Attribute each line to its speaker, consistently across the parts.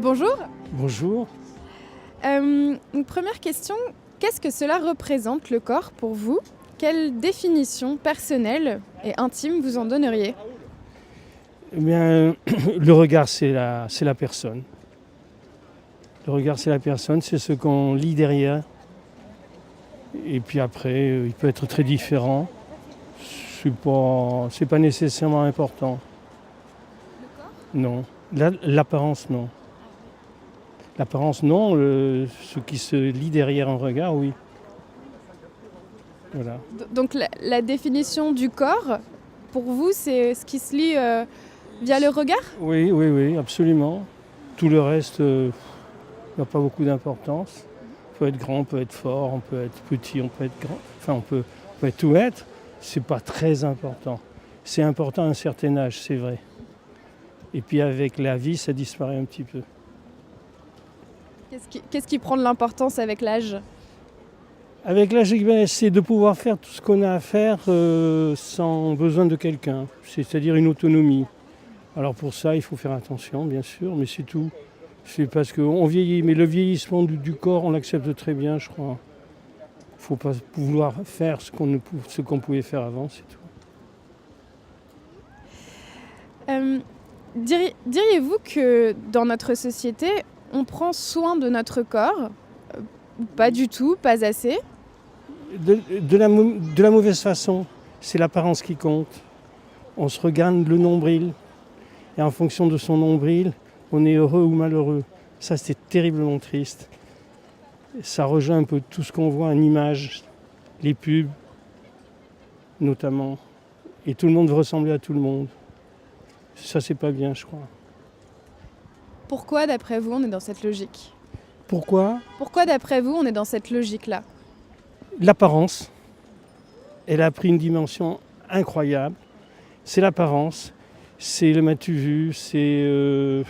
Speaker 1: Bonjour.
Speaker 2: Bonjour.
Speaker 1: Une première question, qu'est-ce que cela représente le corps pour vous? Quelle définition personnelle et intime vous en donneriez?
Speaker 2: Eh bien, le regard, c'est la personne. Le regard, c'est la personne, c'est ce qu'on lit derrière. Et puis après, il peut être très différent. C'est pas nécessairement important. Non. L'apparence, non. L'apparence, non. Ce qui se lit derrière un regard, oui. Voilà.
Speaker 1: Donc la définition du corps, pour vous, c'est ce qui se lit via le regard?
Speaker 2: Oui, absolument. Tout le reste n'a pas beaucoup d'importance. On peut être grand, on peut être fort, on peut être petit, on peut être grand. Enfin, on peut être tout être. C'est pas très important. C'est important à un certain âge, c'est vrai. Et puis avec la vie, ça disparaît un petit peu.
Speaker 1: Qu'est-ce qui prend de l'importance avec l'âge?
Speaker 2: Avec l'âge, c'est de pouvoir faire tout ce qu'on a à faire sans besoin de quelqu'un. C'est-à-dire une autonomie. Alors pour ça, il faut faire attention, bien sûr, mais c'est tout. C'est parce qu'on vieillit, mais le vieillissement du corps, on l'accepte très bien, je crois. Il ne faut pas vouloir faire ce qu'on pouvait faire avant, c'est tout.
Speaker 1: Diriez-vous que dans notre société, on prend soin de notre corps? Pas du tout, pas assez.
Speaker 2: De la mauvaise façon, c'est l'apparence qui compte. On se regarde le nombril, et en fonction de son nombril, on est heureux ou malheureux. Ça, c'est terriblement triste. Ça rejoint un peu tout ce qu'on voit en images, les pubs, notamment. Et tout le monde veut ressembler à tout le monde. Ça, c'est pas bien, je crois.
Speaker 1: Pourquoi, d'après vous, on est dans cette logique?
Speaker 2: Pourquoi ?
Speaker 1: Pourquoi, d'après vous, on est dans cette logique-là?
Speaker 2: L'apparence, elle a pris une dimension incroyable. C'est l'apparence, c'est le m'as-tu vu, c'est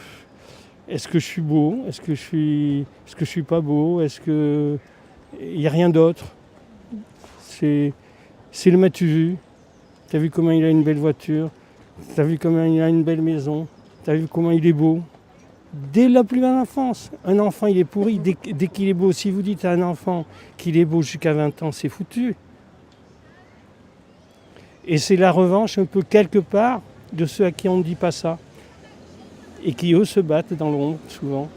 Speaker 2: est-ce que je suis beau, est-ce que je suis pas beau, est-ce que il n'y a rien d'autre. C'est le m'as-tu vu. T'as vu comment il a une belle voiture, t'as vu comment il a une belle maison, t'as vu comment il est beau. Dès la plus belle enfance, un enfant il est pourri dès qu'il est beau. Si vous dites à un enfant qu'il est beau jusqu'à 20 ans, c'est foutu. Et c'est la revanche un peu quelque part de ceux à qui on ne dit pas ça. Et qui eux se battent dans l'ombre souvent.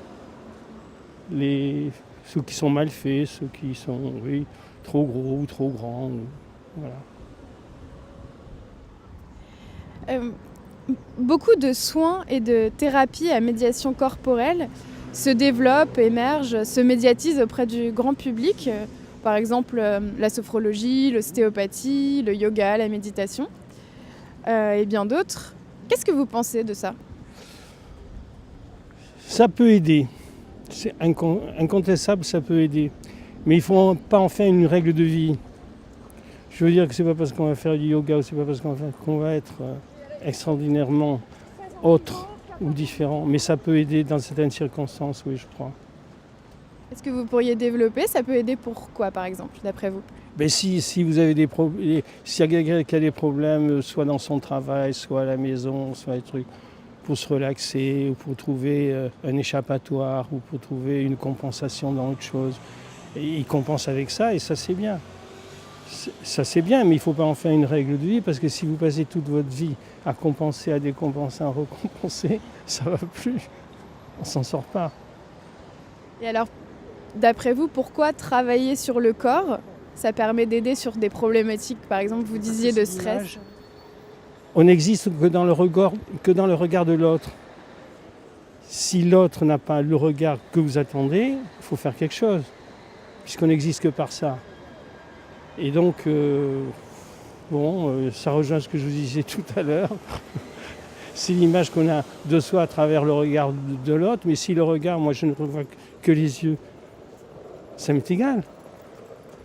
Speaker 2: Ceux qui sont mal faits, ceux qui sont trop gros ou trop grands. Voilà.
Speaker 1: Beaucoup de soins et de thérapies à médiation corporelle se développent, émergent, se médiatisent auprès du grand public. Par exemple, la sophrologie, l'ostéopathie, le yoga, la méditation et bien d'autres. Qu'est-ce que vous pensez de ça?
Speaker 2: Ça peut aider. C'est incontestable, ça peut aider. Mais il ne faut pas en faire une règle de vie. Je veux dire que c'est pas parce qu'on va faire du yoga ou c'est pas parce qu'on va être extraordinairement autre ou différent. Mais ça peut aider dans certaines circonstances, oui, je crois.
Speaker 1: Est-ce que vous pourriez développer? Ça peut aider pour quoi, par exemple, d'après vous?
Speaker 2: Mais si vous avez des problèmes, s'il y a quelqu'un qui a des problèmes, soit dans son travail, soit à la maison, soit des trucs, pour se relaxer, ou pour trouver un échappatoire, ou pour trouver une compensation dans autre chose, et il compense avec ça, et ça c'est bien. Ça c'est bien, mais il ne faut pas en faire une règle de vie, parce que si vous passez toute votre vie à compenser, à décompenser, à recompenser, ça ne va plus. On ne s'en sort pas.
Speaker 1: Et alors, d'après vous, pourquoi travailler sur le corps, ça permet d'aider sur des problématiques, par exemple, vous disiez de stress?
Speaker 2: On n'existe que dans le regard de l'autre. Si l'autre n'a pas le regard que vous attendez, il faut faire quelque chose, puisqu'on n'existe que par ça. Et donc, ça rejoint ce que je vous disais tout à l'heure. C'est l'image qu'on a de soi à travers le regard de l'autre, mais si le regard, moi je ne revois que les yeux, ça m'est égal.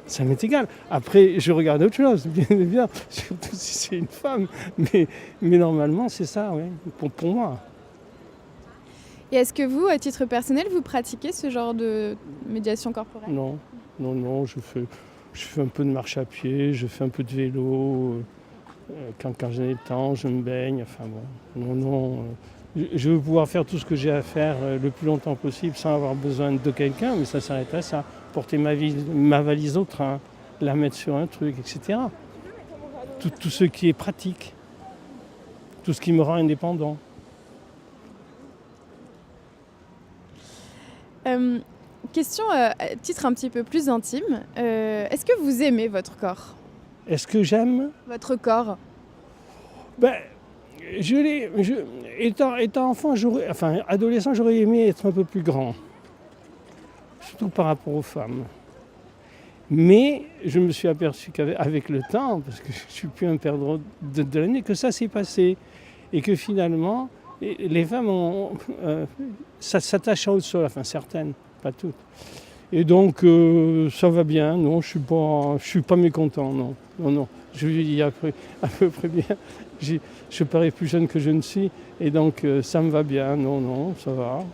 Speaker 2: Ça m'est égal. Après, je regarde autre chose, bien, surtout si c'est une femme. Mais normalement, c'est ça, oui, pour moi.
Speaker 1: Et est-ce que vous, à titre personnel, vous pratiquez ce genre de médiation corporelle?
Speaker 2: Non, je fais un peu de marche à pied, je fais un peu de vélo. Quand j'ai le temps, je me baigne. Enfin bon, non. Je veux pouvoir faire tout ce que j'ai à faire le plus longtemps possible sans avoir besoin de quelqu'un, mais ça s'arrête à ça. Porter ma valise au train, la mettre sur un truc, etc. Tout ce qui est pratique, tout ce qui me rend indépendant.
Speaker 1: Question à titre un petit peu plus intime. Est-ce que vous aimez votre corps?
Speaker 2: Est-ce que j'aime?
Speaker 1: Votre corps?
Speaker 2: Ben, étant enfant, adolescent, j'aurais aimé être un peu plus grand. Surtout par rapport aux femmes. Mais je me suis aperçu qu'avec le temps, parce que je ne suis plus un perdreau de l'année, que ça s'est passé. Et que finalement, les femmes s'attachent à autre chose, enfin certaines, pas toutes. Et donc ça va bien, non, je suis pas mécontent, non. Je vis à peu près bien. Je parais plus jeune que je ne suis, et donc ça me va bien, non, ça va.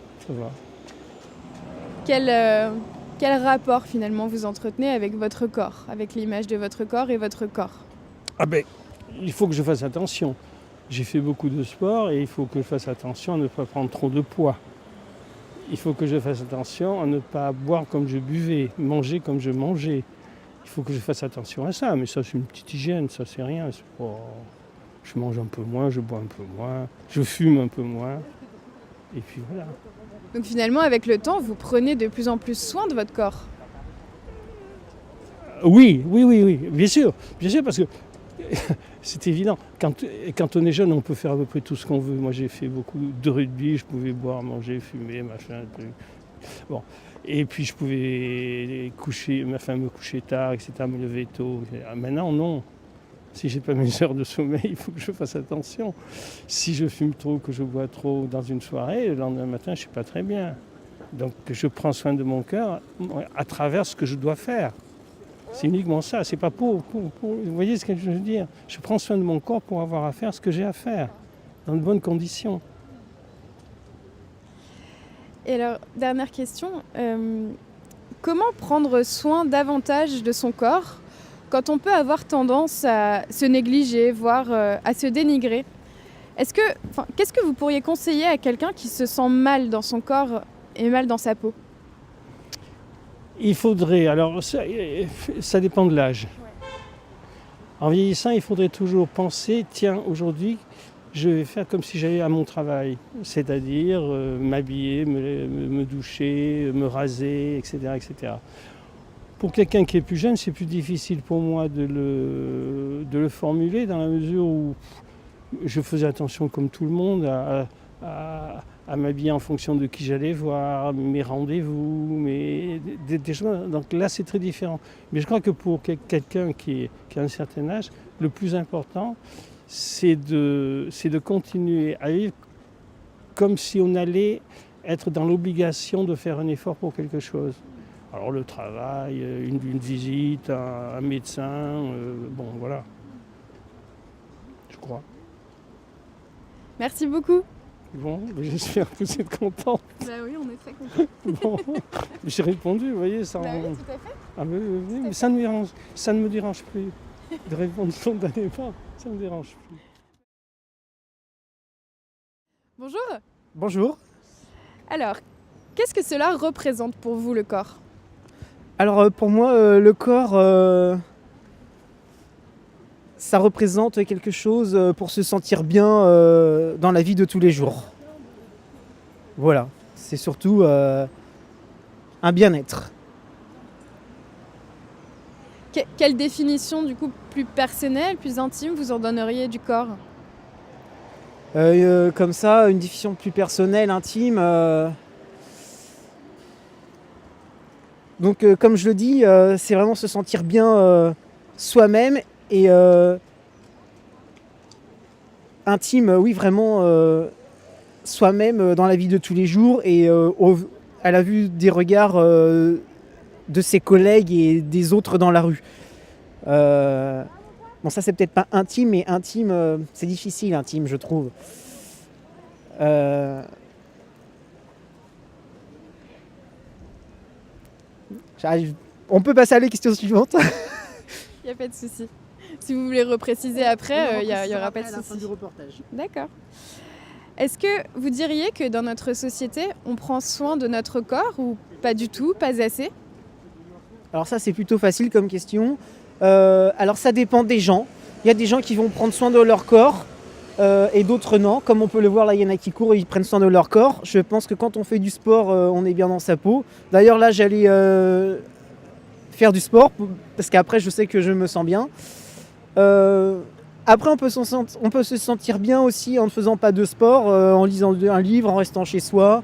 Speaker 1: Quel rapport finalement vous entretenez avec votre corps, avec l'image de votre corps et votre corps?
Speaker 2: Ah ben, il faut que je fasse attention. J'ai fait beaucoup de sport et il faut que je fasse attention à ne pas prendre trop de poids. Il faut que je fasse attention à ne pas boire comme je buvais, manger comme je mangeais. Il faut que je fasse attention à ça, mais ça c'est une petite hygiène, ça c'est rien. Je mange un peu moins, je bois un peu moins, je fume un peu moins, et puis voilà.
Speaker 1: Donc finalement, avec le temps, vous prenez de plus en plus soin de votre corps?
Speaker 2: Oui, bien sûr, parce que c'est évident. Quand on est jeune, on peut faire à peu près tout ce qu'on veut. Moi, j'ai fait beaucoup de rugby, je pouvais boire, manger, fumer, machin, truc. Bon. Et puis, je pouvais me coucher tard, etc., me lever tôt. Maintenant, non. Si j'ai pas mes heures de sommeil, il faut que je fasse attention. Si je fume trop, que je bois trop dans une soirée, le lendemain matin, je suis pas très bien. Donc, je prends soin de mon cœur à travers ce que je dois faire. C'est uniquement ça, c'est pas pour. Vous voyez ce que je veux dire? Je prends soin de mon corps pour avoir à faire ce que j'ai à faire, dans de bonnes conditions.
Speaker 1: Et alors, dernière question, comment prendre soin davantage de son corps quand on peut avoir tendance à se négliger, voire à se dénigrer? Qu'est-ce que vous pourriez conseiller à quelqu'un qui se sent mal dans son corps et mal dans sa peau?
Speaker 2: Il faudrait, alors ça dépend de l'âge. Ouais. En vieillissant, il faudrait toujours penser, tiens, aujourd'hui, je vais faire comme si j'allais à mon travail. C'est-à-dire m'habiller, me doucher, me raser, etc., etc. Pour quelqu'un qui est plus jeune, c'est plus difficile pour moi de le formuler dans la mesure où je faisais attention comme tout le monde à m'habiller en fonction de qui j'allais voir, mes rendez-vous, des choses. Donc là, c'est très différent. Mais je crois que pour quelqu'un qui a un certain âge, le plus important, c'est de continuer à vivre comme si on allait être dans l'obligation de faire un effort pour quelque chose. Alors le travail, une visite, un médecin, bon voilà, je crois.
Speaker 1: Merci beaucoup.
Speaker 2: Bon, j'espère que vous êtes content.
Speaker 1: Bah oui, on est très contents.
Speaker 2: Bon, j'ai répondu, vous voyez, ça.
Speaker 1: Bah oui, tout à fait.
Speaker 2: Ah oui, mais ça ne me dérange plus de répondre spontanément, ça ne me dérange plus.
Speaker 1: Bonjour.
Speaker 3: Bonjour.
Speaker 1: Alors, qu'est-ce que cela représente pour vous, le corps?
Speaker 3: Alors pour moi, le corps, ça représente quelque chose pour se sentir bien dans la vie de tous les jours. Voilà, c'est surtout un bien-être.
Speaker 1: Quelle définition, du coup, plus personnelle, plus intime, vous en donneriez du corps?
Speaker 3: Comme ça, une définition plus personnelle, intime. Donc, comme je le dis, c'est vraiment se sentir bien soi-même et intime, oui, vraiment soi-même dans la vie de tous les jours et à la vue des regards de ses collègues et des autres dans la rue. Bon, ça, c'est peut-être pas intime, mais intime, c'est difficile, intime, je trouve. On peut passer à la question suivante.
Speaker 1: Il n'y a pas de souci. Si vous voulez repréciser après, il n'y aura pas de souci.
Speaker 3: À la fin du reportage.
Speaker 1: D'accord. Est-ce que vous diriez que dans notre société, on prend soin de notre corps ou pas du tout, pas assez?
Speaker 3: Alors ça, c'est plutôt facile comme question. Alors ça dépend des gens. Il y a des gens qui vont prendre soin de leur corps et d'autres non. Comme on peut le voir là, il y en a qui courent et ils prennent soin de leur corps. Je pense que quand on fait du sport, on est bien dans sa peau. D'ailleurs là, j'allais faire du sport parce qu'après, je sais que je me sens bien. Après, on peut se sentir bien aussi en ne faisant pas de sport, en lisant un livre, en restant chez soi.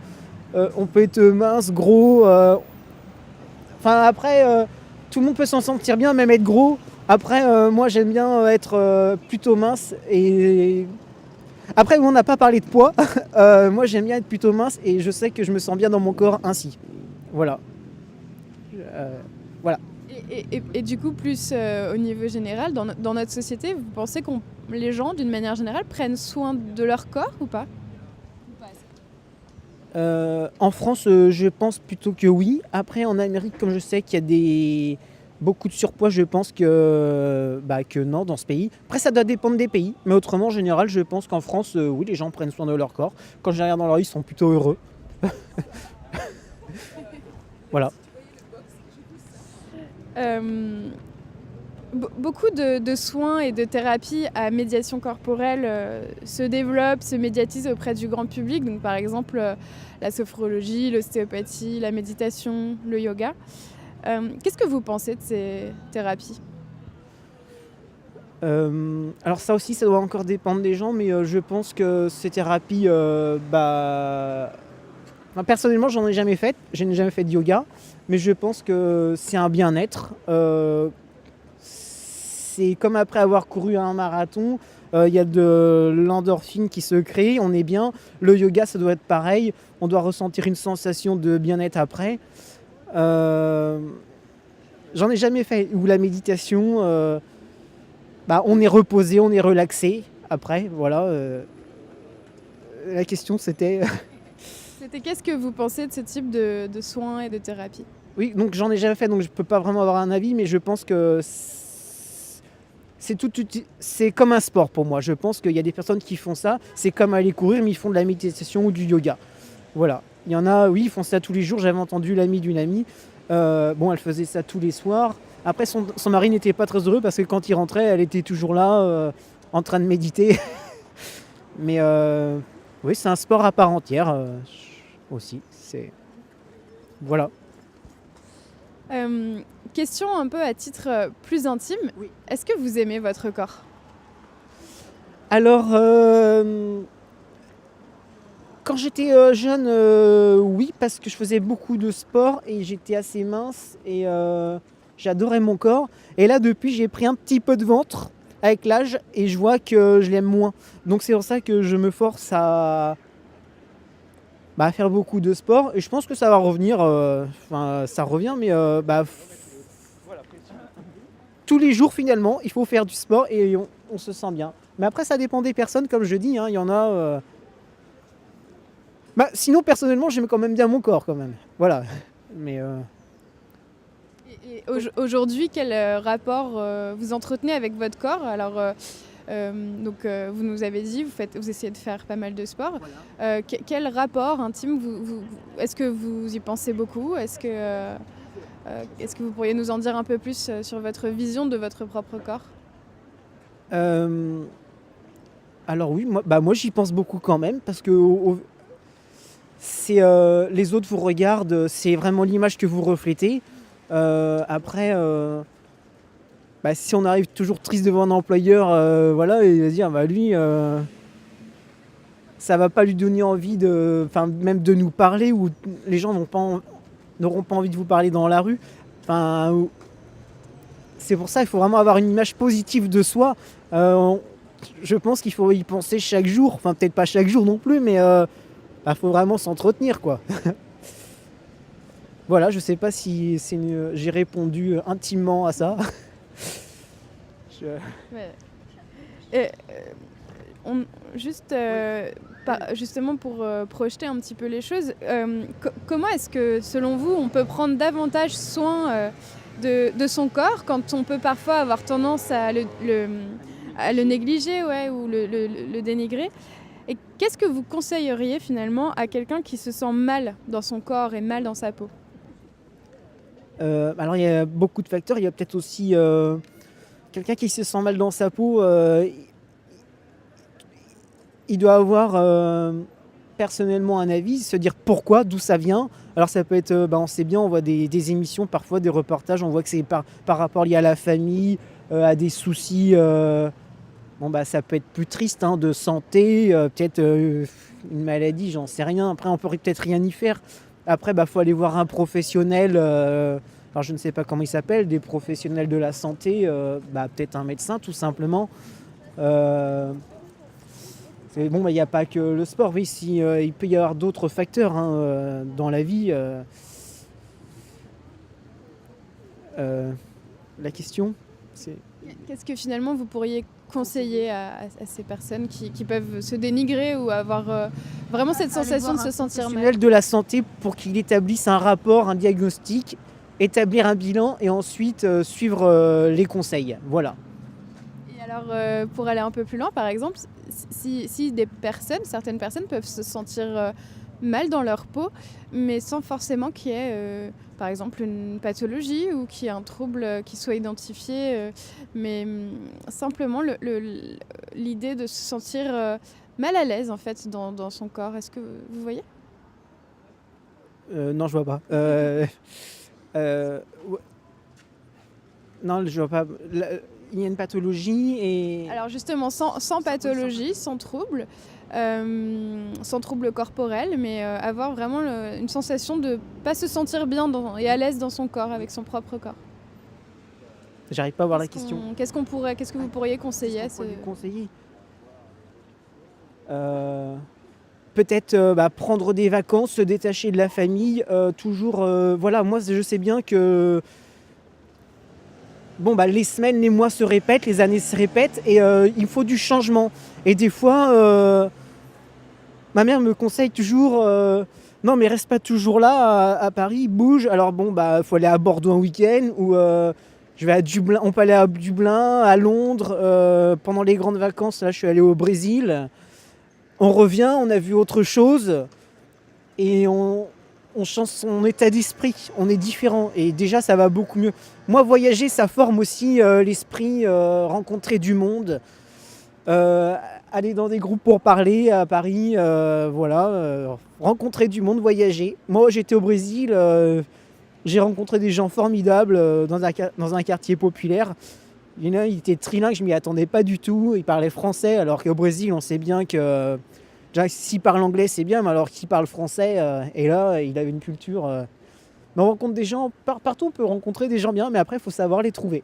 Speaker 3: On peut être mince, gros. Enfin, après, tout le monde peut s'en sentir bien, même être gros. Après, moi, j'aime bien être plutôt mince. Et après, on n'a pas parlé de poids. Moi, j'aime bien être plutôt mince et je sais que je me sens bien dans mon corps ainsi. Voilà. Voilà.
Speaker 1: Et du coup, plus au niveau général, dans notre société, vous pensez que les gens, d'une manière générale, prennent soin de leur corps ou pas?
Speaker 3: En France, je pense plutôt que oui. Après, en Amérique, comme je sais qu'il y a beaucoup de surpoids, je pense que non dans ce pays. Après, ça doit dépendre des pays. Mais autrement, en général, je pense qu'en France, oui, les gens prennent soin de leur corps. Quand je les regarde dans leur vie, ils sont plutôt heureux. Voilà.
Speaker 1: Beaucoup de soins et de thérapies à médiation corporelle se développent, se médiatisent auprès du grand public. Donc, par exemple, la sophrologie, l'ostéopathie, la méditation, le yoga. Qu'est-ce que vous pensez de ces thérapies?
Speaker 3: Alors ça aussi, ça doit encore dépendre des gens, mais je pense que ces thérapies, personnellement, j'en ai jamais fait. Je n'ai jamais fait de yoga, mais je pense que c'est un bien-être. C'est comme après avoir couru un marathon, il y a de l'endorphine qui se crée, on est bien. Le yoga, ça doit être pareil. On doit ressentir une sensation de bien-être après. J'en ai jamais fait. Ou la méditation, on est reposé, on est relaxé. Après, voilà. La question, c'était...
Speaker 1: C'était qu'est-ce que vous pensez de ce type de soins et de thérapie?
Speaker 3: Oui, donc j'en ai jamais fait, donc je peux pas vraiment avoir un avis, mais je pense que c'est comme un sport pour moi. Je pense qu'il y a des personnes qui font ça, c'est comme aller courir, mais ils font de la méditation ou du yoga. Voilà. Il y en a, oui, ils font ça tous les jours. J'avais entendu l'amie d'une amie. Elle faisait ça tous les soirs. Après, son mari n'était pas très heureux parce que quand il rentrait, elle était toujours là, en train de méditer. Mais oui, c'est un sport à part entière aussi. Voilà.
Speaker 1: Question un peu à titre plus intime.
Speaker 3: Oui.
Speaker 1: Est-ce que vous aimez votre corps?
Speaker 3: Alors, quand j'étais jeune, oui, parce que je faisais beaucoup de sport et j'étais assez mince et j'adorais mon corps. Et là, depuis, j'ai pris un petit peu de ventre avec l'âge et je vois que je l'aime moins. Donc c'est pour ça que je me force à faire beaucoup de sport. Et je pense que ça va revenir. Ça revient, mais tous les jours, finalement, il faut faire du sport et on se sent bien. Mais après, ça dépend des personnes, comme je dis. Il y en a... sinon, personnellement, j'aime quand même bien mon corps, quand même. Voilà. Mais...
Speaker 1: Et aujourd'hui, quel rapport vous entretenez avec votre corps? Alors, vous nous avez dit, vous essayez de faire pas mal de sport. Voilà. Quel rapport intime est-ce que vous y pensez beaucoup? Est-ce que vous pourriez nous en dire un peu plus sur votre vision de votre propre corps?
Speaker 3: Alors oui, moi j'y pense beaucoup quand même parce que les autres vous regardent, c'est vraiment l'image que vous reflétez. Après, si on arrive toujours triste devant un employeur, il va se dire lui, ça va pas lui donner envie même de nous parler, ou les gens n'auront pas envie de vous parler dans la rue. C'est pour ça qu'il faut vraiment avoir une image positive de soi. Je pense qu'il faut y penser chaque jour, peut-être pas chaque jour non plus, mais faut vraiment s'entretenir, quoi. Voilà, je sais pas si j'ai répondu intimement à ça.
Speaker 1: Justement pour projeter un petit peu les choses, comment est-ce que, selon vous, on peut prendre davantage soin de son corps quand on peut parfois avoir tendance à le négliger, ou le dénigrer? Et Qu'est-ce que vous conseilleriez finalement à quelqu'un qui se sent mal dans son corps et mal dans sa peau?
Speaker 3: Alors il y a beaucoup de facteurs. Il y a peut-être aussi quelqu'un qui se sent mal dans sa peau. Il doit avoir personnellement un avis, se dire pourquoi, d'où ça vient. Alors ça peut être, on sait bien, on voit des émissions, parfois des reportages, on voit que c'est par rapport lié à la famille, à des soucis. Ça peut être plus triste de santé, peut-être une maladie, j'en sais rien. Après, on pourrait peut-être rien y faire. Après, faut aller voir un professionnel. Alors, je ne sais pas comment il s'appelle, des professionnels de la santé, peut-être un médecin, tout simplement. Il n'y a pas que le sport. Oui, il peut y avoir d'autres facteurs dans la vie. La question, c'est...
Speaker 1: Qu'est-ce que finalement vous pourriez conseiller à ces personnes qui peuvent se dénigrer ou avoir vraiment cette sensation de se sentir mal?
Speaker 3: Professionnel de la santé pour qu'il établisse un rapport, un diagnostic, établir un bilan et ensuite suivre les conseils. Voilà.
Speaker 1: Et alors, pour aller un peu plus loin, par exemple, si certaines personnes peuvent se sentir mal dans leur peau, mais sans forcément qu'il y ait, par exemple, une pathologie ou qu'il y ait un trouble qui soit identifié, mais simplement l'idée de se sentir mal à l'aise, en fait, dans son corps. Est-ce que vous voyez?
Speaker 3: Non, je vois pas. Non, je vois pas. Il y a une pathologie et...
Speaker 1: Alors justement, sans pathologie, sans trouble corporel, mais avoir vraiment une sensation de ne pas se sentir bien et à l'aise dans son corps, avec son propre corps.
Speaker 3: J'arrive pas à voir la question.
Speaker 1: Qu'est-ce que vous pourriez conseiller à ce...
Speaker 3: conseiller peut-être prendre des vacances, se détacher de la famille, toujours... moi je sais bien que... les semaines, les mois se répètent, les années se répètent et il faut du changement. Et des fois, ma mère me conseille toujours non mais reste pas toujours là à Paris, bouge. Alors faut aller à Bordeaux un week-end ou je vais à Dublin. On peut aller à Dublin, à Londres. Pendant les grandes vacances, là, je suis allé au Brésil. On revient, on a vu autre chose et on change son état d'esprit, on est différent et déjà ça va beaucoup mieux. Moi, voyager, ça forme aussi l'esprit, rencontrer du monde, aller dans des groupes pour parler à Paris, rencontrer du monde, voyager. Moi, j'étais au Brésil, j'ai rencontré des gens formidables dans un quartier populaire. Il y en a, il était trilingue, je m'y attendais pas du tout, il parlait français, alors qu'au Brésil, on sait bien que... S'il parle anglais, c'est bien, mais alors qu'il parle français, et là, il avait une culture... Mais on rencontre des gens, partout on peut rencontrer des gens bien, mais après, il faut savoir les trouver.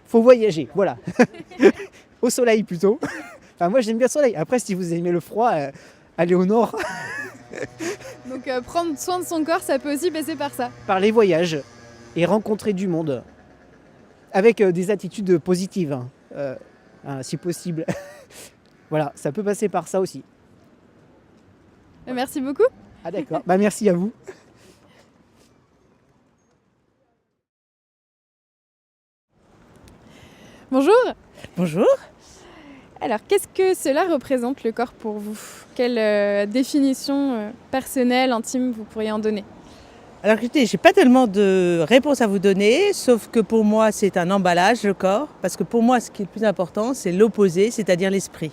Speaker 3: Faut voyager, voilà. Au soleil, plutôt. Enfin, moi, j'aime bien le soleil. Après, si vous aimez le froid, allez au nord.
Speaker 1: Donc, prendre soin de son corps, ça peut aussi passer par ça.
Speaker 3: Par les voyages et rencontrer du monde. Avec des attitudes positives, si possible. Voilà, ça peut passer par ça aussi.
Speaker 1: Merci beaucoup.
Speaker 3: Ah d'accord, merci à vous.
Speaker 1: Bonjour.
Speaker 4: Bonjour.
Speaker 1: Alors, qu'est-ce que cela représente le corps pour vous? Quelle définition personnelle, intime, vous pourriez en donner?
Speaker 4: Alors écoutez, j'ai pas tellement de réponses à vous donner, sauf que pour moi c'est un emballage, le corps, parce que pour moi ce qui est le plus important c'est l'opposé, c'est-à-dire l'esprit.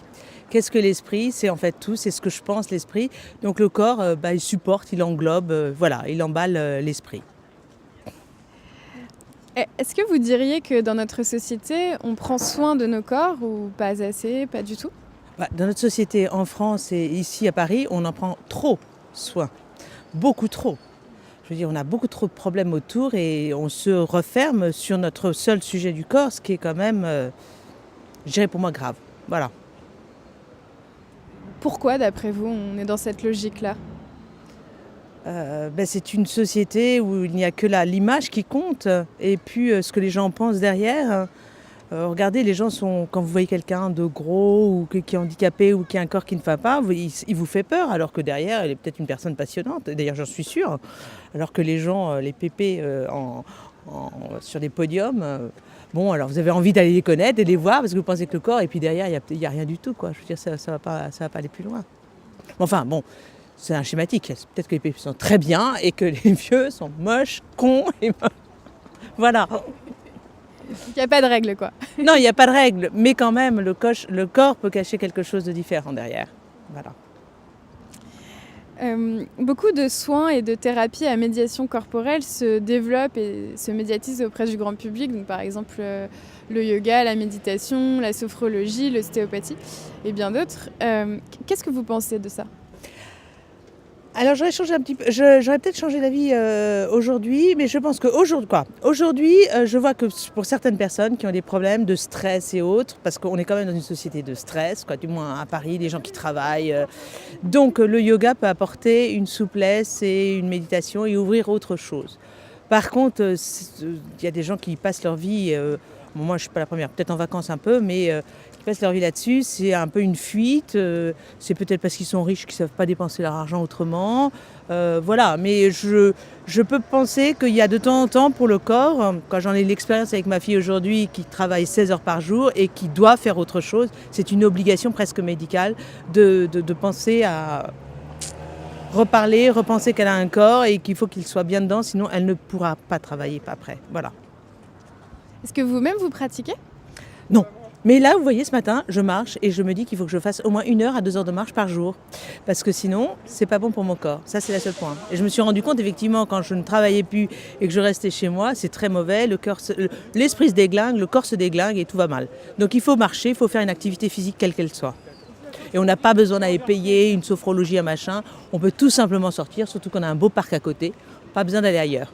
Speaker 4: Qu'est-ce que l'esprit? C'est en fait tout, c'est ce que je pense, l'esprit. Donc le corps, il supporte, il englobe, il emballe l'esprit.
Speaker 1: Est-ce que vous diriez que dans notre société, on prend soin de nos corps ou pas assez, pas du tout?
Speaker 4: Dans notre société, en France et ici à Paris, on en prend trop soin, beaucoup trop. Je veux dire, on a beaucoup trop de problèmes autour et on se referme sur notre seul sujet du corps, ce qui est quand même, je dirais pour moi, grave. Voilà.
Speaker 1: Pourquoi, d'après vous, on est dans cette logique-là?
Speaker 4: C'est une société où il n'y a que l'image qui compte et puis ce que les gens pensent derrière. Regardez, les gens sont, quand vous voyez quelqu'un de gros ou qui est handicapé ou qui a un corps qui ne va pas, il vous fait peur, alors que derrière, elle est peut-être une personne passionnante. D'ailleurs, j'en suis sûre. Alors que les gens, les pépés sur des podiums. Bon, alors vous avez envie d'aller les connaître, de les voir, parce que vous pensez que le corps, et puis derrière, il n'y a rien du tout, quoi. Je veux dire, ça va pas aller plus loin. Enfin, bon, c'est un schématique. Peut-être que les pépés sont très bien et que les vieux sont moches, cons, et voilà.
Speaker 1: Il n'y a pas de règle, quoi.
Speaker 4: Non, il n'y a pas de règle, mais quand même, le corps peut cacher quelque chose de différent derrière. Voilà.
Speaker 1: Beaucoup de soins et de thérapies à médiation corporelle se développent et se médiatisent auprès du grand public. Donc, par exemple, le yoga, la méditation, la sophrologie, l'ostéopathie et bien d'autres. Qu'est-ce que vous pensez de ça ?
Speaker 4: Alors j'aurais changé un petit peu, j'aurais peut-être changé d'avis aujourd'hui, mais je pense qu'aujourd'hui, je vois que pour certaines personnes qui ont des problèmes de stress et autres, parce qu'on est quand même dans une société de stress, du moins à Paris, les gens qui travaillent, donc le yoga peut apporter une souplesse et une méditation et ouvrir autre chose. Par contre, il y a des gens qui passent leur vie, moi je ne suis pas la première, peut-être en vacances un peu, mais qui passent leur vie là-dessus, c'est un peu une fuite, c'est peut-être parce qu'ils sont riches qu'ils ne savent pas dépenser leur argent autrement, voilà. Mais je peux penser qu'il y a de temps en temps pour le corps, quand j'en ai l'expérience avec ma fille aujourd'hui qui travaille 16 heures par jour et qui doit faire autre chose, c'est une obligation presque médicale de penser à repenser qu'elle a un corps et qu'il faut qu'il soit bien dedans, sinon elle ne pourra pas travailler après, voilà.
Speaker 1: Est-ce que vous-même vous pratiquez ?
Speaker 4: Non. Mais là, vous voyez, ce matin, je marche et je me dis qu'il faut que je fasse au moins 1 heure à 2 heures de marche par jour. Parce que sinon, c'est pas bon pour mon corps. Ça, c'est le seul point. Et je me suis rendu compte, effectivement, quand je ne travaillais plus et que je restais chez moi, c'est très mauvais. L'esprit se déglingue, le corps se déglingue et tout va mal. Donc il faut marcher, il faut faire une activité physique quelle qu'elle soit. Et on n'a pas besoin d'aller payer une sophrologie, un machin. On peut tout simplement sortir, surtout qu'on a un beau parc à côté. Pas besoin d'aller ailleurs.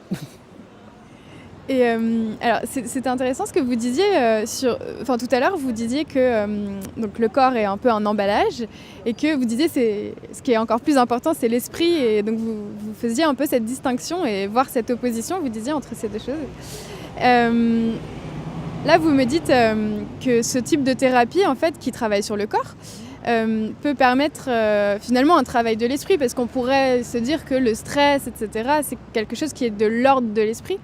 Speaker 1: Et alors, c'est intéressant ce que vous disiez tout à l'heure, vous disiez que donc le corps est un peu un emballage et que vous disiez ce qui est encore plus important, c'est l'esprit. Et donc vous faisiez un peu cette distinction et voir cette opposition, vous disiez, entre ces deux choses. Là, vous me dites que ce type de thérapie, en fait, qui travaille sur le corps, peut permettre finalement un travail de l'esprit, parce qu'on pourrait se dire que le stress, etc., c'est quelque chose qui est de l'ordre de l'esprit.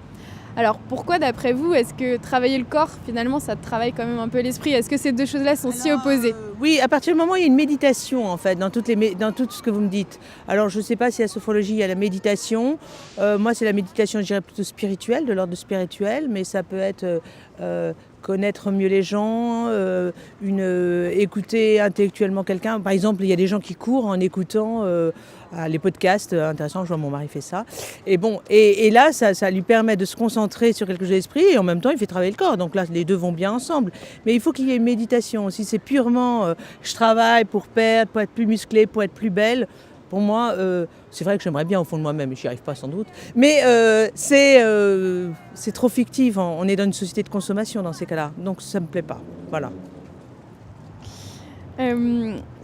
Speaker 1: Alors pourquoi, d'après vous, est-ce que travailler le corps, finalement, ça travaille quand même un peu l'esprit ? Est-ce que ces deux choses-là sont si opposées ?
Speaker 4: Oui, à partir du moment où il y a une méditation, en fait, dans tout ce que vous me dites. Alors, je ne sais pas si la sophrologie, il y a la méditation. Moi, c'est la méditation, je dirais, plutôt spirituelle, de l'ordre spirituel, mais ça peut être connaître mieux les gens, écouter intellectuellement quelqu'un. Par exemple, il y a des gens qui courent en écoutant les podcasts intéressants, je vois mon mari fait ça. Et bon, et là, ça lui permet de se concentrer sur quelque chose d'esprit et en même temps, il fait travailler le corps. Donc là, les deux vont bien ensemble. Mais il faut qu'il y ait une méditation. Si c'est purement je travaille pour perdre, pour être plus musclée, pour être plus belle, pour moi, c'est vrai que j'aimerais bien au fond de moi-même, je n'y arrive pas sans doute. Mais c'est trop fictif. On est dans une société de consommation dans ces cas-là. Donc ça ne me plaît pas. Voilà.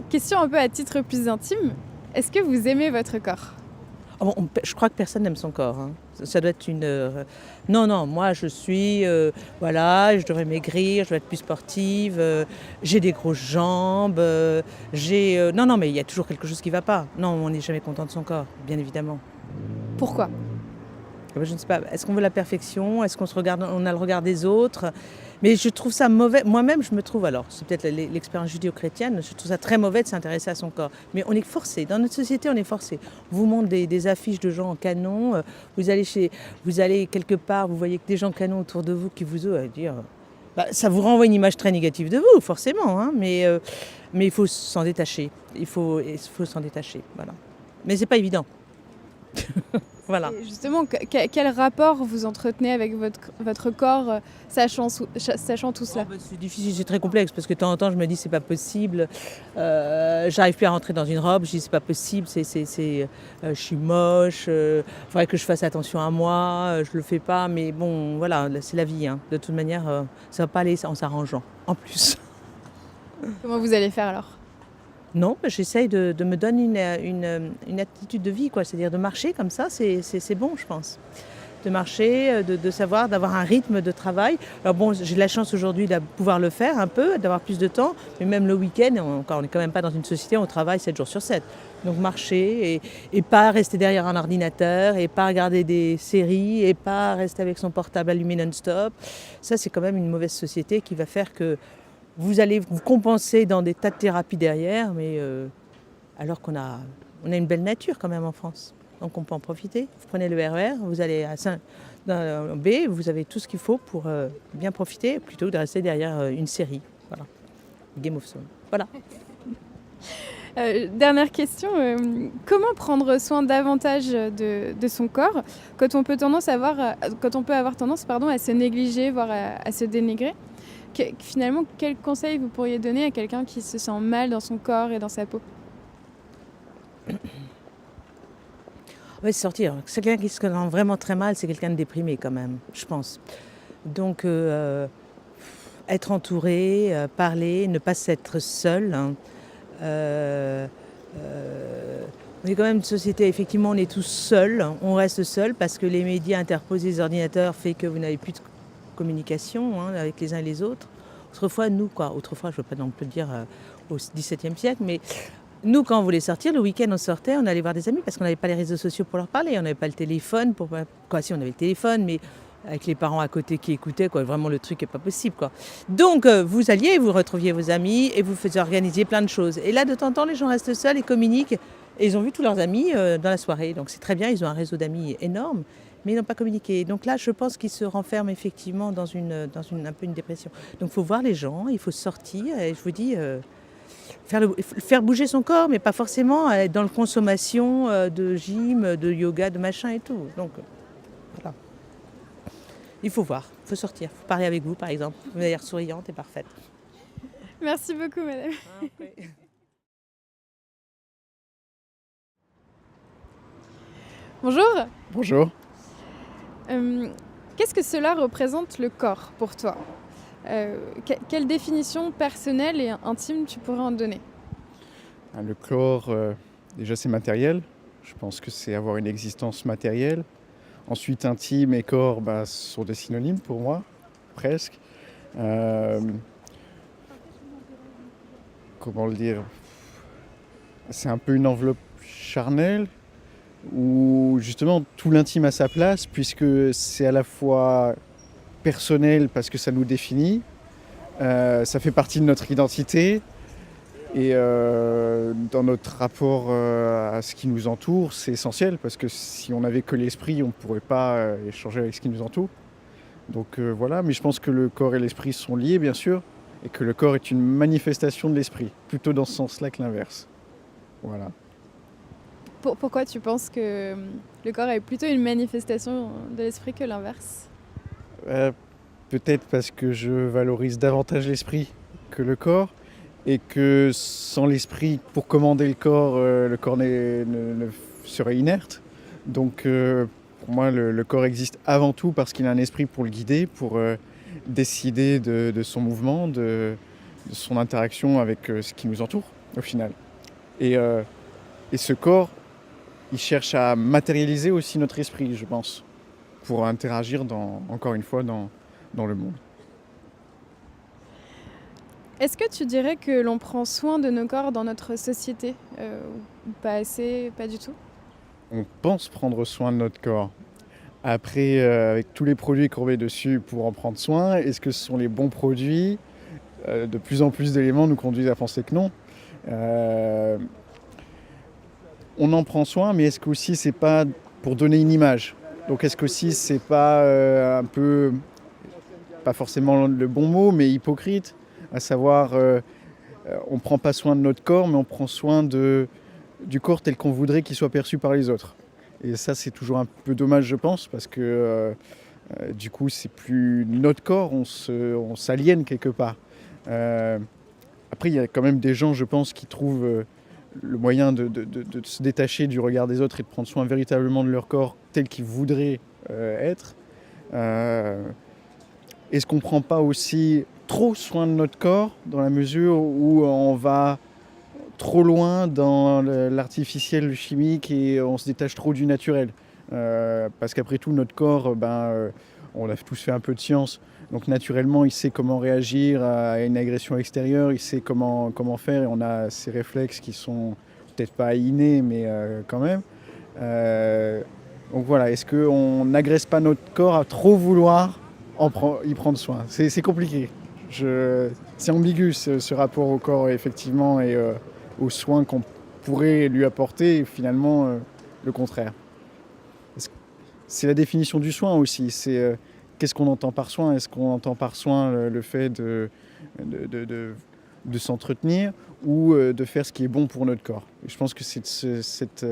Speaker 1: Question un peu à titre plus intime. Est-ce que vous aimez votre corps ?
Speaker 4: Je crois que personne n'aime son corps. Hein. Ça doit être une... Non, moi je suis... je devrais maigrir, je dois être plus sportive, j'ai des grosses jambes, Non, mais il y a toujours quelque chose qui ne va pas. Non, on n'est jamais content de son corps, bien évidemment.
Speaker 1: Pourquoi ?
Speaker 4: Je ne sais pas, est-ce qu'on veut la perfection ? Est-ce qu'on on a le regard des autres ? Mais je trouve ça mauvais. Moi-même, je me trouve, alors c'est peut-être l'expérience judéo-chrétienne, je trouve ça très mauvais de s'intéresser à son corps. Mais on est forcé, dans notre société, on est forcé. On vous montre des affiches de gens en canon, vous allez quelque part, vous voyez que des gens canons autour de vous qui vous dire... ça vous renvoie une image très négative de vous, forcément, hein, mais il faut s'en détacher. Il faut s'en détacher, voilà. Mais c'est pas évident. Voilà.
Speaker 1: Et justement, quel rapport vous entretenez avec votre corps, sachant tout cela ?
Speaker 4: C'est difficile, c'est très complexe, parce que de temps en temps, je me dis c'est pas possible. J'arrive plus à rentrer dans une robe, je dis c'est pas possible, je suis moche, faudrait que je fasse attention à moi, je le fais pas, mais bon, voilà, c'est la vie. Hein. De toute manière, ça va pas aller en s'arrangeant, en plus.
Speaker 1: Comment vous allez faire alors ?
Speaker 4: Non, j'essaye de me donner une attitude de vie, quoi. C'est-à-dire de marcher comme ça, c'est bon, je pense. de marcher, de savoir, d'avoir un rythme de travail. Alors bon, j'ai de la chance aujourd'hui de pouvoir le faire un peu, d'avoir plus de temps, mais même le week-end, on n'est quand même pas dans une société où on travaille 7 jours sur 7. Donc marcher et pas rester derrière un ordinateur et pas regarder des séries et pas rester avec son portable allumé non-stop. Ça, c'est quand même une mauvaise société qui va faire que vous allez vous compenser dans des tas de thérapies derrière, mais alors qu'on a une belle nature quand même en France. Donc on peut en profiter. Vous prenez le RER, vous allez à dans B, vous avez tout ce qu'il faut pour bien profiter, plutôt que de rester derrière une série. Voilà. Game of Thrones. Voilà.
Speaker 1: Dernière question, comment prendre soin davantage de son corps quand on peut avoir tendance à se négliger, voire à se dénigrer? Finalement, quel conseil vous pourriez donner à quelqu'un qui se sent mal dans son corps et dans sa peau?
Speaker 4: Oui, sortir. C'est quelqu'un qui se sent vraiment très mal, c'est quelqu'un de déprimé quand même, je pense. Donc, être entouré, parler, ne pas s'être seul. Hein. On est quand même une société, effectivement, on est tous seuls, on reste seuls parce que les médias interposés, les ordinateurs, fait que vous n'avez plus de communication avec les uns et les autres. Autrefois, je ne veux pas non plus dire au XVIIe siècle, mais nous, quand on voulait sortir, le week-end, on sortait, on allait voir des amis parce qu'on n'avait pas les réseaux sociaux pour leur parler, on n'avait pas le téléphone. Si, on avait le téléphone, mais avec les parents à côté qui écoutaient, vraiment le truc n'est pas possible. Donc, vous alliez, vous retrouviez vos amis et vous faisiez organiser plein de choses. Et là, de temps en temps, les gens restent seuls et communiquent. Et ils ont vu tous leurs amis dans la soirée. Donc, c'est très bien, ils ont un réseau d'amis énorme, mais ils n'ont pas communiqué. Donc là, je pense qu'ils se renferment effectivement dans un peu une dépression. Donc, il faut voir les gens, il faut sortir. Et je vous dis, faire bouger son corps, mais pas forcément être dans la consommation de gym, de yoga, de machin et tout. Donc, voilà. Il faut voir, il faut sortir, il faut parler avec vous par exemple. Vous avez l'air souriante et parfaite.
Speaker 1: Merci beaucoup, madame. Bonjour.
Speaker 5: Bonjour.
Speaker 1: Qu'est-ce que cela représente le corps pour toi? Quelle définition personnelle et intime tu pourrais en donner?
Speaker 5: Le corps, déjà c'est matériel. Je pense que c'est avoir une existence matérielle. Ensuite, intime et corps sont des synonymes pour moi, presque. Comment le dire? C'est un peu une enveloppe charnelle où justement tout l'intime a sa place puisque c'est à la fois personnel parce que ça nous définit, ça fait partie de notre identité et dans notre rapport à ce qui nous entoure, c'est essentiel parce que si on n'avait que l'esprit, on ne pourrait pas échanger avec ce qui nous entoure. Donc voilà, mais je pense que le corps et l'esprit sont liés bien sûr et que le corps est une manifestation de l'esprit, plutôt dans ce sens-là que l'inverse. Voilà.
Speaker 1: Pourquoi tu penses que le corps est plutôt une manifestation de l'esprit que l'inverse?
Speaker 5: Peut-être parce que je valorise davantage l'esprit que le corps et que sans l'esprit, pour commander le corps ne serait inerte. Donc pour moi, le corps existe avant tout parce qu'il a un esprit pour le guider, pour décider de son mouvement, de son interaction avec ce qui nous entoure au final. Et ce corps, il cherche à matérialiser aussi notre esprit, je pense, pour interagir encore une fois dans le monde.
Speaker 1: Est-ce que tu dirais que l'on prend soin de nos corps dans notre société? Pas assez, pas du tout?
Speaker 5: On pense prendre soin de notre corps. Après, avec tous les produits qu'on met dessus pour en prendre soin, est-ce que ce sont les bons produits? De plus en plus d'éléments nous conduisent à penser que non. On en prend soin, mais est-ce qu'aussi c'est pas pour donner une image? Donc est-ce qu'aussi c'est pas un peu, pas forcément le bon mot, mais hypocrite, à savoir on prend pas soin de notre corps, mais on prend soin du corps tel qu'on voudrait qu'il soit perçu par les autres. Et ça c'est toujours un peu dommage je pense, parce que du coup c'est plus notre corps, on s'aliène quelque part. Après il y a quand même des gens je pense qui trouvent le moyen de se détacher du regard des autres et de prendre soin véritablement de leur corps tel qu'ils voudraient être. Est-ce qu'on ne prend pas aussi trop soin de notre corps dans la mesure où on va trop loin dans l'artificiel, le chimique et on se détache trop du naturel? Parce qu'après tout, notre corps, on a tous fait un peu de science. Donc naturellement, il sait comment réagir à une agression extérieure, il sait comment faire, et on a ces réflexes qui sont peut-être pas innés, mais quand même. Donc voilà, est-ce qu'on n'agresse pas notre corps à trop vouloir y prendre soin? C'est compliqué. C'est ambigu ce rapport au corps, effectivement, et aux soins qu'on pourrait lui apporter, et finalement le contraire. C'est la définition du soin aussi. C'est qu'est-ce qu'on entend par soin? Est-ce qu'on entend par soin le fait de s'entretenir ou de faire ce qui est bon pour notre corps? Et je pense que c'est cette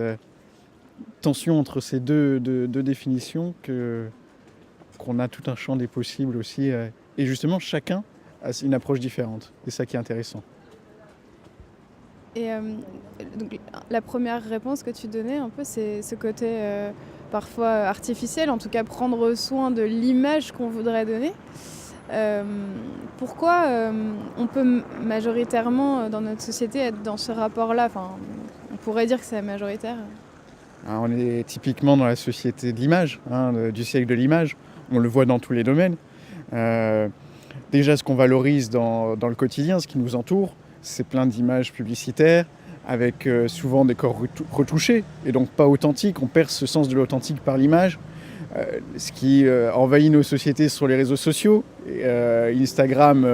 Speaker 5: tension entre ces deux définitions qu'on a tout un champ des possibles aussi. Et justement, chacun a une approche différente. C'est ça qui est intéressant.
Speaker 1: Et donc, la première réponse que tu donnais, un peu, c'est ce côté parfois artificiel, en tout cas prendre soin de l'image qu'on voudrait donner. Pourquoi on peut majoritairement dans notre société être dans ce rapport-là? Enfin, on pourrait dire que c'est majoritaire.
Speaker 5: Alors, on est typiquement dans la société de l'image, du siècle de l'image. On le voit dans tous les domaines. Déjà, ce qu'on valorise dans le quotidien, ce qui nous entoure, c'est plein d'images publicitaires avec souvent des corps retouchés et donc pas authentiques. On perd ce sens de l'authentique par l'image. Ce qui envahit nos sociétés sur les réseaux sociaux. Instagram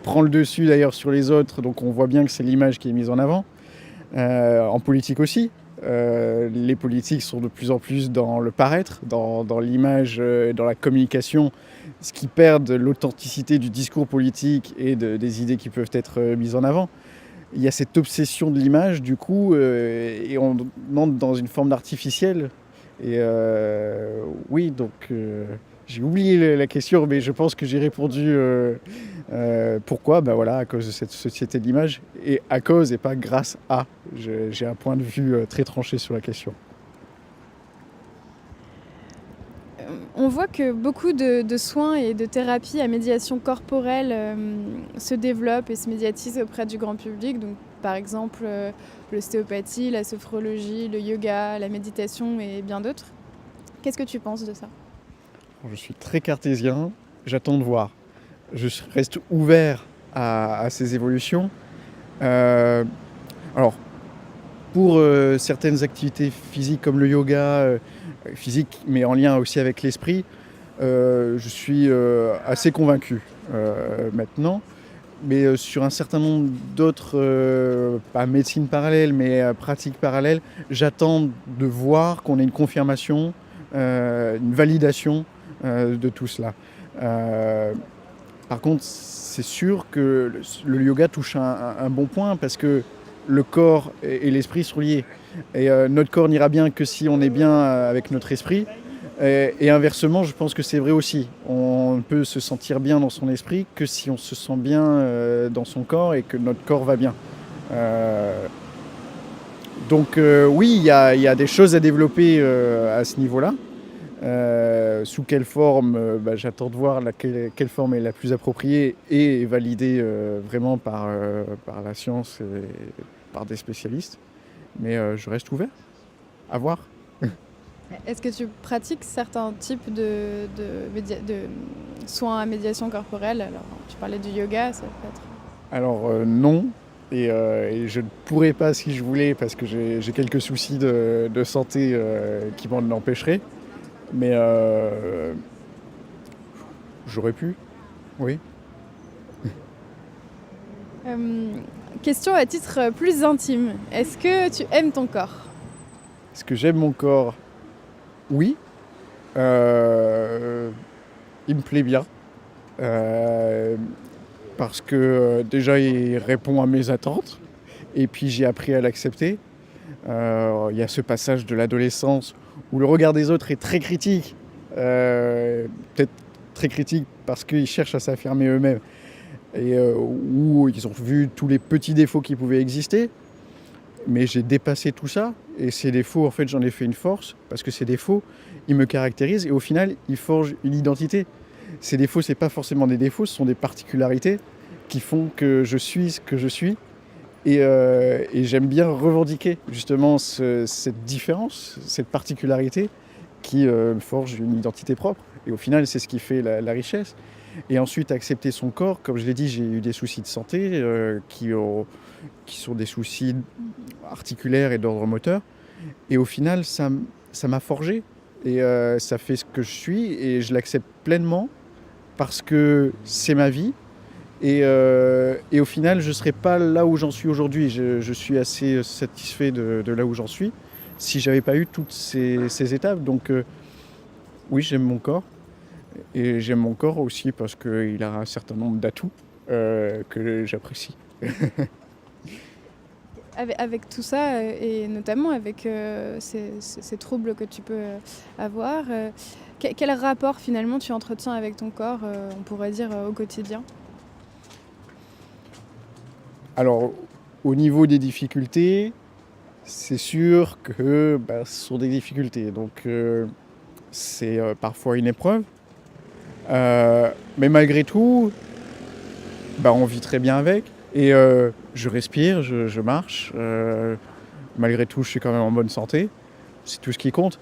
Speaker 5: prend le dessus d'ailleurs sur les autres, donc on voit bien que c'est l'image qui est mise en avant. En politique aussi. Les politiques sont de plus en plus dans le paraître, dans l'image, dans la communication, ce qui perd l'authenticité du discours politique et des idées qui peuvent être mises en avant. Il y a cette obsession de l'image, du coup, et on entre dans une forme d'artificiel. Et oui, donc j'ai oublié la question, mais je pense que j'ai répondu pourquoi. Voilà, à cause de cette société de l'image, et à cause et pas grâce à. J'ai un point de vue très tranché sur la question.
Speaker 1: On voit que beaucoup de soins et de thérapies à médiation corporelle se développent et se médiatisent auprès du grand public. Donc, par exemple, l'ostéopathie, la sophrologie, le yoga, la méditation et bien d'autres. Qu'est-ce que tu penses de ça?
Speaker 5: Je suis très cartésien, j'attends de voir. Je reste ouvert à ces évolutions. Alors, pour certaines activités physiques comme le yoga, physique mais en lien aussi avec l'esprit, je suis assez convaincu maintenant. Mais sur un certain nombre d'autres, pas médecine parallèle, mais pratiques parallèles, j'attends de voir qu'on ait une confirmation, une validation de tout cela. Par contre, c'est sûr que le yoga touche un bon point parce que le corps et l'esprit sont liés. Et notre corps n'ira bien que si on est bien avec notre esprit. Et inversement, je pense que c'est vrai aussi. On peut se sentir bien dans son esprit que si on se sent bien dans son corps et que notre corps va bien. Donc oui, il y a des choses à développer à ce niveau-là. Sous quelle forme, j'attends de voir quelle forme est la plus appropriée et validée vraiment par la science et par des spécialistes. Mais je reste ouvert à voir.
Speaker 1: Est-ce que tu pratiques certains types de soins à médiation corporelle? Alors, tu parlais du yoga, ça peut être...
Speaker 5: Alors non, et je ne pourrais pas si je voulais parce que j'ai quelques soucis de santé qui m'en empêcheraient. Mais j'aurais pu, oui.
Speaker 1: Question à titre plus intime. Est-ce que tu aimes ton corps?
Speaker 5: Est-ce que j'aime mon corps? Oui. Il me plaît bien. Parce que déjà, il répond à mes attentes. Et puis, j'ai appris à l'accepter. Il y a ce passage de l'adolescence où le regard des autres est très critique. Peut-être très critique parce qu'ils cherchent à s'affirmer eux-mêmes. Et où ils ont vu tous les petits défauts qui pouvaient exister. Mais j'ai dépassé tout ça. Et ces défauts, en fait, j'en ai fait une force. Parce que ces défauts, ils me caractérisent. Et au final, ils forgent une identité. Ces défauts, ce n'est pas forcément des défauts, ce sont des particularités qui font que je suis ce que je suis. Et j'aime bien revendiquer justement cette différence, cette particularité. qui me forge une identité propre. Et au final, c'est ce qui fait la richesse. Et ensuite, accepter son corps. Comme je l'ai dit, j'ai eu des soucis de santé qui sont des soucis articulaires et d'ordre moteur. Et au final, ça m'a forgé. Et ça fait ce que je suis. Et je l'accepte pleinement parce que c'est ma vie. Et au final, je ne serais pas là où j'en suis aujourd'hui. Je suis assez satisfait de là où j'en suis si je n'avais pas eu toutes ces étapes. Donc oui, j'aime mon corps. Et j'aime mon corps aussi parce qu'il a un certain nombre d'atouts que j'apprécie.
Speaker 1: Avec tout ça, et notamment avec ces troubles que tu peux avoir, quel rapport finalement tu entretiens avec ton corps, on pourrait dire, au quotidien?
Speaker 5: Alors, au niveau des difficultés, c'est sûr que ce sont des difficultés. Donc, c'est parfois une épreuve. Mais malgré tout, on vit très bien avec. Et je respire, je marche. Malgré tout, je suis quand même en bonne santé. C'est tout ce qui compte.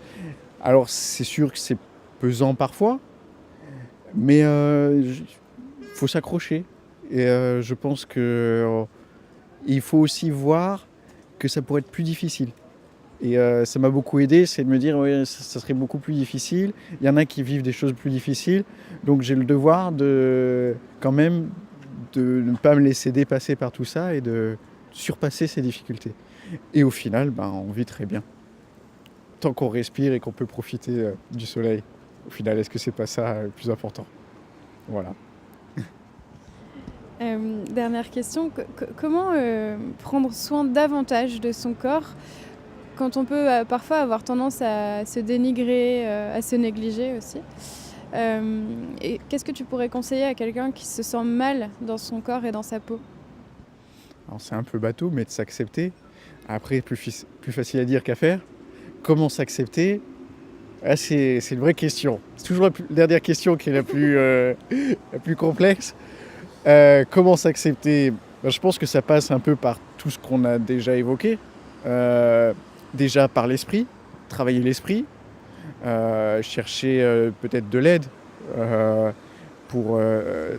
Speaker 5: Alors, c'est sûr que c'est pesant parfois. Mais faut s'accrocher. Et je pense que il faut aussi voir que ça pourrait être plus difficile. Et ça m'a beaucoup aidé, c'est de me dire ouais, ça serait beaucoup plus difficile. Il y en a qui vivent des choses plus difficiles. Donc j'ai le devoir quand même de ne pas me laisser dépasser par tout ça et de surpasser ces difficultés. Et au final, on vit très bien. Tant qu'on respire et qu'on peut profiter du soleil. Au final, est-ce que c'est pas ça le plus important? Voilà.
Speaker 1: Dernière question, comment prendre soin davantage de son corps quand on peut parfois avoir tendance à se dénigrer, à se négliger aussi? Et qu'est-ce que tu pourrais conseiller à quelqu'un qui se sent mal dans son corps et dans sa peau?
Speaker 5: Alors c'est un peu bateau, mais de s'accepter. Après, plus facile à dire qu'à faire. Comment s'accepter? C'est une vraie question. C'est toujours la dernière question qui est la plus complexe. Comment s'accepter? Je pense que ça passe un peu par tout ce qu'on a déjà évoqué. Déjà par l'esprit, travailler l'esprit, chercher peut-être de l'aide pour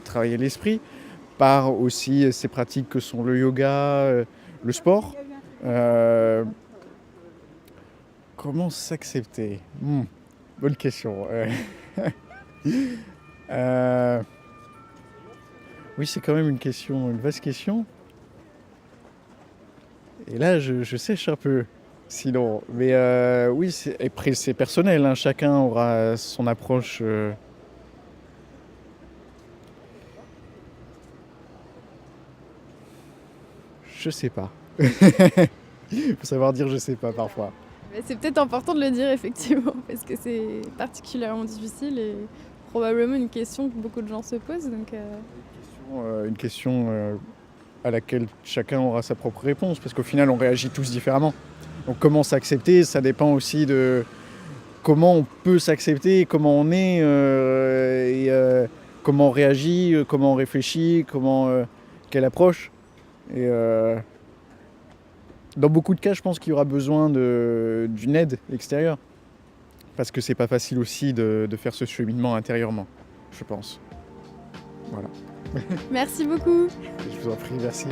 Speaker 5: travailler l'esprit, par aussi ces pratiques que sont le yoga, le sport. Comment s'accepter? Bonne question. Oui, c'est quand même une vaste question. Et là, je sèche un peu, sinon. Mais oui, après, c'est personnel, hein. Chacun aura son approche. Je sais pas. Il faut savoir dire je sais pas parfois.
Speaker 1: Mais c'est peut-être important de le dire effectivement, parce que c'est particulièrement difficile et probablement une question que beaucoup de gens se posent. Donc,
Speaker 5: Une question à laquelle chacun aura sa propre réponse, parce qu'au final, on réagit tous différemment. Donc comment s'accepter, ça dépend aussi de comment on peut s'accepter, comment on est, et comment on réagit, comment on réfléchit, quelle approche. Et dans beaucoup de cas, je pense qu'il y aura besoin d'une aide extérieure, parce que c'est pas facile aussi de faire ce cheminement intérieurement, je pense. Voilà.
Speaker 1: merci beaucoup.
Speaker 5: Je vous en prie, merci.